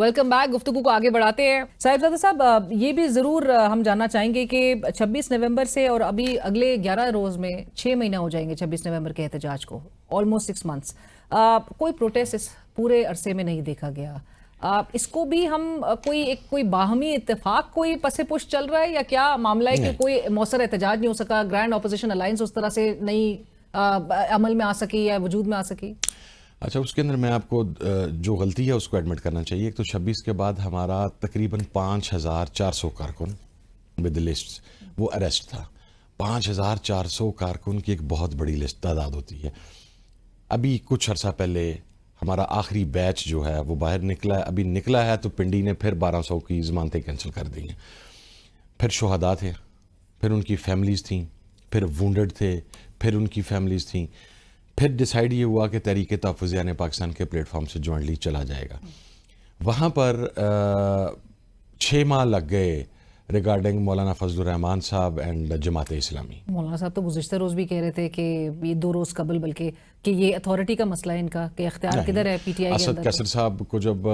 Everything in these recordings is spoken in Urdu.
Welcome back. گفتگو کو آگے بڑھاتے ہیں. صاحبزادہ صاحب, یہ بھی ضرور ہم جاننا چاہیں گے کہ 26 نومبر سے اور ابھی اگلے 11 روز میں 6 مہینہ ہو جائیں گے 26 نومبر کے احتجاج کو, آلموسٹ 6 منتھس. کوئی پروٹیسٹ اس پورے عرصے میں نہیں دیکھا گیا. اس کو بھی ہم کوئی باہمی اتفاق کوئی پس پش چل رہا ہے یا کیا معاملہ ہے کہ کوئی مؤثر احتجاج نہیں ہو سکا, گرینڈ اپوزیشن الائنس اس طرح سے نہیں عمل میں آ سکی یا وجود میں آ سکی؟ اچھا, اس کے اندر میں آپ کو جو غلطی ہے اس کو ایڈمٹ کرنا چاہیے. ایک تو 26 کے بعد ہمارا تقریباً 5400 کارکن ود لسٹ وہ اریسٹ تھا. 5400 کارکن کی ایک بہت بڑی لسٹ تعداد ہوتی ہے. ابھی کچھ عرصہ پہلے ہمارا آخری بیچ جو ہے وہ باہر نکلا ہے. ابھی نکلا ہے تو پنڈی نے پھر 1200 کی ضمانتیں کینسل کر دی ہیں. پھر شہداء تھے, پھر ان کی فیملیز تھیں, پھر وونڈڈ تھے, پھر ان کی فیملیز تھیں. پھر ڈیسائیڈ یہ ہوا کہ تحریک تحفظ یعنی پاکستان کے پلیٹ فارم سے جوائنٹلی چلا جائے گا. وہاں پر 6 ماہ لگ گئے ریگارڈنگ مولانا فضل الرحمان صاحب اینڈ جماعت اسلامی. مولانا صاحب تو گزشتہ روز بھی کہہ رہے تھے کہ یہ 2 روز قبل بلکہ کہ یہ اتھارٹی کا مسئلہ ہے ان کا, کہ اختیار کدھر ہے پی ٹی آئی کے اندر. اسد کیسر صاحب کو جب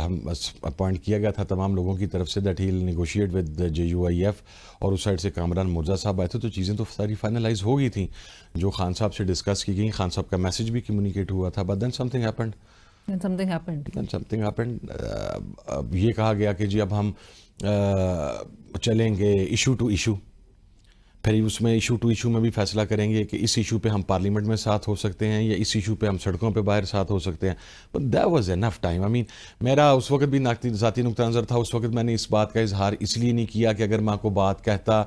ہم اپوائنٹ کیا گیا تھا تمام لوگوں کی طرف سے that he will negotiate with JUIF, اور اس سائڈ سے کامران مرزا صاحب آئے تھے, تو چیزیں تو ساری فائنلائز ہو گئی تھیں جو خان صاحب سے ڈسکس کی گئیں. خان صاحب کا میسج بھی کمیونیکیٹ ہوا تھا, بٹ دین سمتھنگ ہیپنڈ. یہ کہا گیا کہ جی اب ہم چلیں گے ایشو ٹو ایشو. پھر اس میں ایشو ٹو ایشو میں بھی فیصلہ کریں گے کہ اس ایشو پہ ہم پارلیمنٹ میں ساتھ ہو سکتے ہیں یا اس ایشو پہ ہم سڑکوں پہ باہر ساتھ ہو سکتے ہیں. But that was enough time. I mean میرا اس وقت بھی ذاتی نقطہ نظر تھا. اس وقت میں نے اس بات کا اظہار اس لیے نہیں کیا کہ اگر میں کو بات کہتا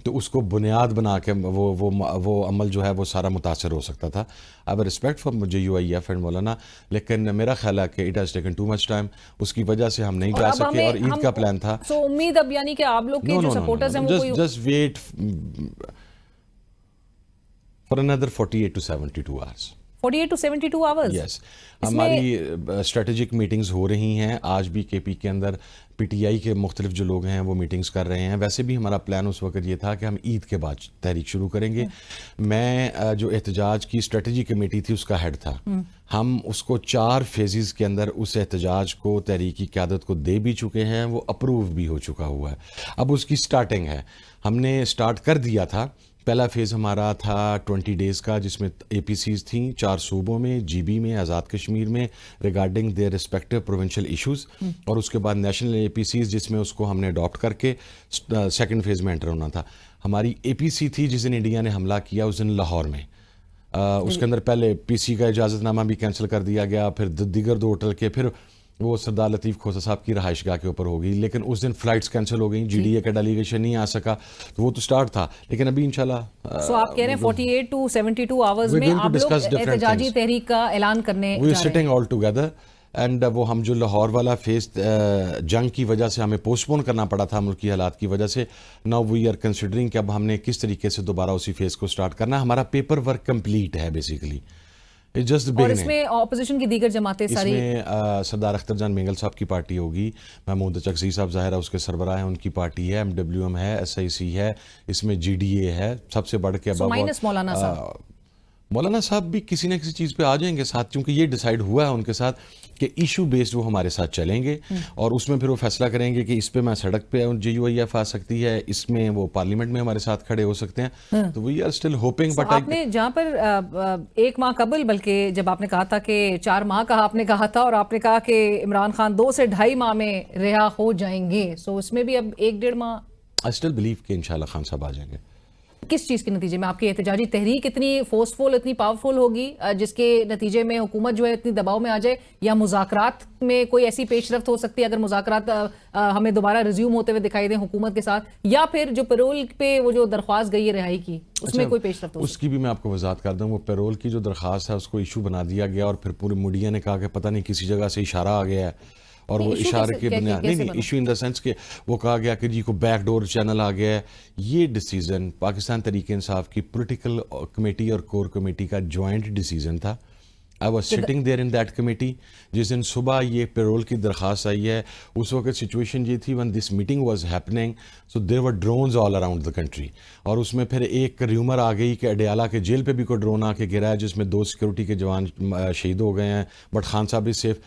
تو اس کو بنیاد بنا کے وہ عمل جو ہے وہ سارا متاثر ہو سکتا تھا. اب ریسپیکٹ فار JUIF اینڈ مولانا, لیکن میرا خیال ہے کہ it has taken too much time. اس کی وجہ سے ہم نہیں جا سکے اور عید کا پلان تھا. سو امید اب یعنی کہ آپ لوگ کے جو سپورٹرز ہیں وہ just wait for another 48 to 72 hours. 48 to 72 hours. Yes, ہماری اسٹریٹجک میٹنگز ہو رہی ہیں. آج بھی KP کے اندر PTI کے مختلف جو لوگ ہیں وہ میٹنگز کر رہے ہیں. ویسے بھی ہمارا پلان اس وقت یہ تھا کہ ہم عید کے بعد تحریک شروع کریں گے. میں جو احتجاج کی اسٹریٹجی کمیٹی تھی اس کا ہیڈ تھا. ہم اس کو 4 فیزز کے اندر اس احتجاج کو تحریکی قیادت کو دے بھی چکے ہیں, وہ اپروو بھی ہو چکا ہوا ہے. اب اس کی سٹارٹنگ ہے, ہم نے سٹارٹ کر دیا تھا. پہلا فیز ہمارا تھا 20 ڈیز کا, جس میں APCs تھیں 4 صوبوں میں, GB میں, آزاد کشمیر میں, regarding their respective provincial issues, اور اس کے بعد نیشنل APCs جس میں اس کو ہم نے اڈاپٹ کر کے سیکنڈ فیز میں انٹر ہونا تھا. ہماری APC تھی جس دن انڈیا نے حملہ کیا, اس دن لاہور میں. اس کے اندر پہلے PC کا اجازت نامہ بھی کینسل کر دیا گیا, پھر دیگر 2 ہوٹل کے, پھر وہ سردار لطیف کھوسہ صاحب کی رہائش گاہ کے اوپر ہوگی. لیکن اس دن فلائٹس کینسل ہو گئیں, GDA کا ڈیلیگیشن نہیں آ سکا, تو وہ تو سٹارٹ تھا. لیکن ابھی انشاءاللہ سو آپ کہہ رہے ہیں 48 to 72 آورز میں آپ لوگ احتجاجی تحریک کا اعلان کرنے جا رہے ہیں. We are sitting all together and وہ ہم جو لاہور والا فیس جنگ کی وجہ سے ہمیں پوسٹ پون کرنا پڑا تھا ملکی حالات کی وجہ سے, ناؤ وی آر کنسیڈرنگ کہ اب ہم نے کس طریقے سے دوبارہ اسی فیس کو سٹارٹ کرنا. ہمارا پیپر ورک کمپلیٹ ہے بیسیکلی. اور اس میں اپوزیشن کی دیگر جماعتیں ساری, اس میں سردار اختر جان مینگل صاحب کی پارٹی ہوگی, محمود چکسی صاحب ظاہر ہے اس کے سربراہ ہیں, ان کی پارٹی ہے, MWM ہے, SIC ہے, اس میں GDA ہے, سب سے بڑھ کے مولانا صاحب بھی کسی نہ کسی چیز پہ آ جائیں گے ساتھ, کیونکہ یہ ڈیسائیڈ ہوا ہے ان کے ساتھ کہ ایشو بیسڈ وہ ہمارے ساتھ چلیں گے, اور اس میں پھر وہ فیصلہ کریں گے کہ اس پہ میں سڑک پہ JUIF آ سکتی ہے, اس میں وہ پارلیمنٹ میں ہمارے ساتھ کھڑے ہو سکتے ہیں. تو we are still hoping. But آپ نے جہاں پر 1 ماہ قبل, بلکہ جب آپ نے کہا تھا کہ 4 ماہ کا آپ نے کہا تھا, اور آپ نے کہا کہ عمران خان 2 سے 2.5 ماہ میں رہا ہو جائیں گے, سو اس میں بھی اب 1-1.5 ماہ. آئی اسٹل بلیو کہ انشاءاللہ خان صاحب آ جائیں گے. کس چیز کے نتیجے میں آپ کی احتجاجی تحریک اتنی فورسفل, اتنی پاورفل ہوگی جس کے نتیجے میں حکومت جو ہے اتنی دباؤ میں آ جائے, یا مذاکرات میں کوئی ایسی پیش رفت ہو سکتی ہے اگر مذاکرات ہمیں دوبارہ ریزیوم ہوتے ہوئے دکھائی دیں حکومت کے ساتھ, یا پھر جو پیرول پہ وہ جو درخواست گئی ہے رہائی کی اس میں کوئی پیش رفت ہو سکتی ہے؟ اس کی بھی میں آپ کو وضاحت کر دوں. وہ پیرول کی جو درخواست ہے اس کو ایشو بنا دیا گیا, اور پھر پوری میڈیا نے کہا کہ پتہ نہیں کسی جگہ سے اشارہ آ گیا ہے, اور وہ اشارے کے بنیاد نہیں ایشو ان دا سینس کہ وہ کہا گیا کہ جی کو بیک ڈور چینل آ گیا ہے. یہ ڈیسیزن پاکستان تحریک انصاف کی پولیٹیکل کمیٹی اور کور کمیٹی کا جوائنٹ ڈیسیزن تھا. I was sitting there in that committee. جس دن صبح یہ پیرول کی درخواست آئی ہے, اس وقت سچویشن یہ تھی when this meeting was happening, so there were drones all around the country. اور اس میں پھر ایک ریومر آ گئی کہ اڈیالہ کے جیل پہ بھی کوئی ڈرون آ کے گرا ہے, جس میں 2 سیکورٹی کے جوان شہید ہو گئے ہیں, بٹ خان صاحب بھی سیف.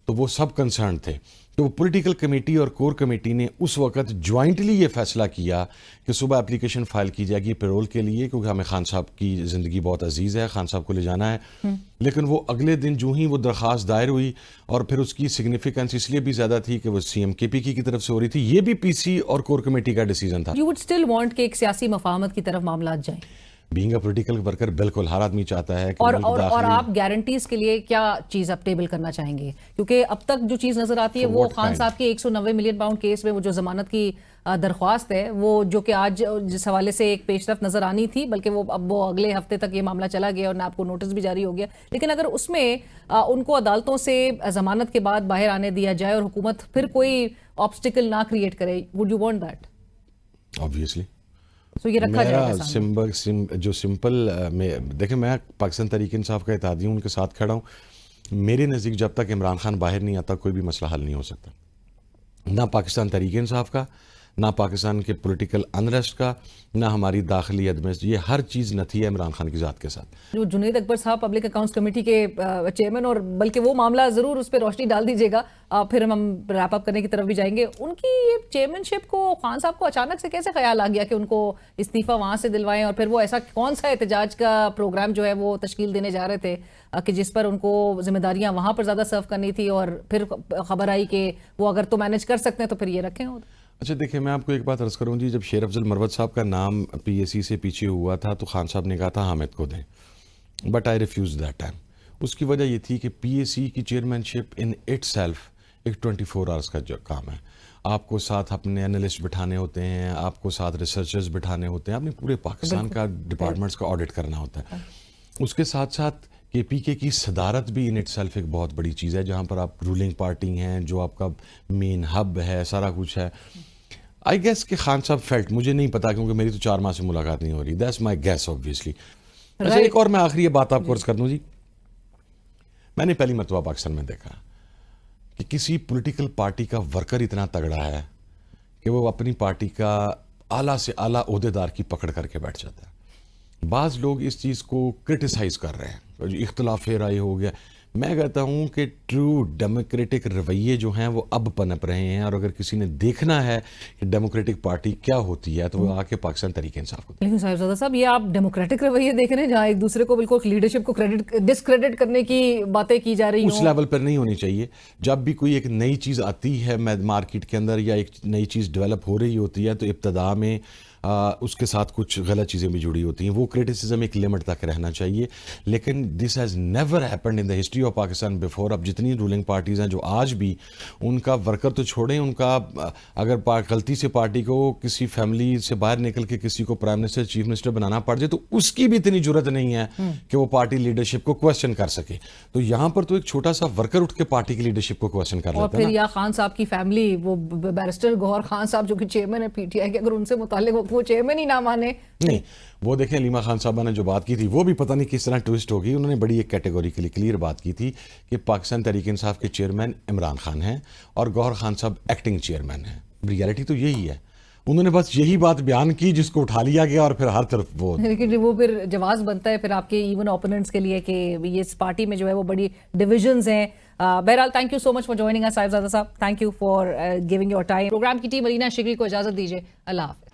تو وہ سب کنسرن تھے. تو وہ پولیٹیکل کمیٹی اور کور کمیٹی نے اس وقت جوائنٹلی یہ فیصلہ کیا کہ صبح اپلیکیشن فائل کی جائے گی پیرول کے لیے، کیونکہ ہمیں خان صاحب کی زندگی بہت عزیز ہے، خان صاحب کو لے جانا ہے. لیکن وہ اگلے دن جو ہی وہ درخواست دائر ہوئی، اور پھر اس کی سگنیفیکنس اس لیے بھی زیادہ تھی کہ وہ سی ایم کے پی کی طرف سے ہو رہی تھی. یہ بھی پی سی اور کور کمیٹی کا ڈیسیژن تھا. یو وڈ اسٹل وانٹ کہ ایک سیاسی مفاہمت کی طرف معاملات جائیں. بینگ اے پولیٹیکل ورکر بالکل ہر آدمی چاہتا ہے کہ اور آپ گارنٹیز کے لیے کیا چیز آپ ٹیبل کرنا چاہیں گے؟ کیونکہ اب تک جو چیز نظر آتی ہے وہ خان صاحب کی 190 ملین پاؤنڈ کیس میں وہ جو ضمانت کی درخواست ہے، وہ جو کہ آج جس حوالے سے ایک پیش رفت نظر آنی تھی، بلکہ وہ اگلے ہفتے تک یہ معاملہ چلا گیا اور نہ آپ کو نوٹس بھی جاری ہو گیا. لیکن اگر اس میں ان کو عدالتوں سے ضمانت کے بعد باہر آنے دیا جائے اور حکومت پھر کوئی آبسٹیکل نہ کریٹ کرے، would you want that? obviously. یہ رکھا میرا جو سمپل دیکھیں، میں پاکستان تحریک انصاف کا اتحادی ہوں، ان کے ساتھ کھڑا ہوں. میرے نزدیک جب تک عمران خان باہر نہیں آتا کوئی بھی مسئلہ حل نہیں ہو سکتا، نہ پاکستان تحریک انصاف کا، نہ پاکستان کے پولیٹیکل انریسٹ کا، نہ ہماری داخلی یہ ہر چیز نتھی ہے عمران خان کی ذات کے ساتھ. جو جنید اکبر صاحب پبلک اکاؤنٹس کمیٹی کے چیئرمین، اور بلکہ وہ معاملہ ضرور اس پہ روشنی ڈال دیجیے گا، پھر ہم ریپ اپ کرنے کی طرف بھی جائیں گے. ان کی چیئرمین شپ کو خان صاحب کو اچانک سے کیسے خیال آ گیا کہ ان کو استعفیٰ وہاں سے دلوائیں، اور پھر وہ ایسا کون سا احتجاج کا پروگرام جو ہے وہ تشکیل دینے جا رہے تھے کہ جس پر ان کو ذمہ داریاں وہاں پر زیادہ سرو کرنی تھی، اور پھر خبر آئی کہ وہ اگر تو مینج کر سکتے ہیں تو پھر یہ رکھیں؟ اچھا دیکھیں، میں آپ کو ایک بات عرض کروں جی، جب شیر افضل مروت صاحب کا نام پی اے سی سے پیچھے ہوا تھا تو خان صاحب نے کہا تھا حامد کو دیں، but I refuse that time. اس کی وجہ یہ تھی کہ پی اے سی کی chairmanship in itself ایک 24 آورس کا جو کام ہے. آپ کو ساتھ اپنے انالسٹ بٹھانے ہوتے ہیں، آپ کو ساتھ ریسرچرز بٹھانے ہوتے ہیں، آپ نے پورے پاکستان کا ڈپارٹمنٹس کا آڈٹ کرنا ہوتا ہے. اس کے ساتھ ساتھ کے پی کے کی صدارت بھی ان اٹ سیلف ایک بہت بڑی چیز ہے، جہاں پر آپ رولنگ پارٹی ہیں، جو آپ کا مین ہب ہے، سارا کچھ ہے. آئی گیس کہ خان صاحب فیلٹ، مجھے نہیں پتا کیونکہ میری تو 4 ماہ سے ملاقات نہیں ہو رہی، دیٹس مائی گیس آبویسلی. اچھا ایک اور میں آخری یہ بات آپ کو عرض کر دوں جی، میں نے پہلی مرتبہ پاکستان میں دیکھا کہ کسی پولیٹیکل پارٹی کا ورکر اتنا تگڑا ہے کہ وہ اپنی پارٹی کا اعلیٰ سے اعلیٰ عہدیدار کی پکڑ کر کے بیٹھ جاتا ہے. بعض لوگ اس چیز کو کرٹیسائز کر رہے ہیں، جو اختلاف رائے ہو گیا. میں کہتا ہوں کہ ٹرو ڈیموکریٹک رویے جو ہیں وہ اب پنپ رہے ہیں، اور اگر کسی نے دیکھنا ہے کہ ڈیموکریٹک پارٹی کیا ہوتی ہے تو وہ آ کے پاکستان تحریک انصاف کو. لیکن صاحبزادہ صاحب، یہ آپ ڈیموکریٹک رویے دیکھ رہے ہیں جہاں ایک دوسرے کو بالکل لیڈرشپ کو ڈسکریڈٹ کرنے کی باتیں کی جا رہی ہیں. اس لیول پر نہیں ہونی چاہیے. جب بھی کوئی ایک نئی چیز آتی ہے مارکیٹ کے اندر، یا ایک نئی چیز ڈیولپ ہو رہی ہوتی ہے، تو ابتدا میں اس کے ساتھ کچھ غلط چیزیں بھی جڑی ہوتی ہیں. وہ کریٹیسزم ایک لمٹ تک رہنا چاہیے، لیکن this has never happened in the history of Pakistan before. اب جتنی رولنگ پارٹیز ہیں جو آج بھی، ان کا ورکر تو چھوڑیں، ان کا اگر غلطی سے پارٹی کو کسی فیملی سے باہر نکل کے کسی کو پرائم منسٹر چیف منسٹر بنانا پڑ جائے تو اس کی بھی اتنی جرت نہیں ہے کہ وہ پارٹی لیڈرشپ کو کوشچن کر سکے. تو یہاں پر تو ایک چھوٹا سا ورکر اٹھ کے پارٹی کی لیڈرشپ کو کوشچن کر لیتا ہے. اور پھر یا خان صاحب کی فیملی، وہ بیرسٹر گوہر خان صاحب جو کہ چیئرمین ہے پی ٹی آئی کے، اگر ان سے متعلق وہ چیئرمین ہی نہ مانے. نہیں، وہ دیکھیں علیمہ خان صاحبہ نے جو بات کی تھی وہ بھی پتہ نہیں کس طرح ٹویسٹ ہوگی. انہوں نے بڑی ایک کیٹیگوریکلی کلیئر بات کی تھی کہ پاکستان تحریک انصاف کے چیئرمین عمران خان ہیں اور گوہر خان صاحب ایکٹنگ چیئرمین ہیں. ریالٹی تو یہی ہے. انہوں نے بس یہی بات بیان کی جس کو اٹھا لیا گیا، اور پھر ہر طرف وہ، لیکن وہ پھر جواز بنتا ہے پھر آپ کے ایون اوپوننٹس کے لیے کہ یہ اس پارٹی میں جو ہے وہ بڑی ڈویژنز ہیں. بہرحال thank you so much for joining اس صاحبزادہ صاحب. Thank you for giving your time. Program کی ٹیم ارینا شگری کو اجازت دیجیے. اللہ حافظ.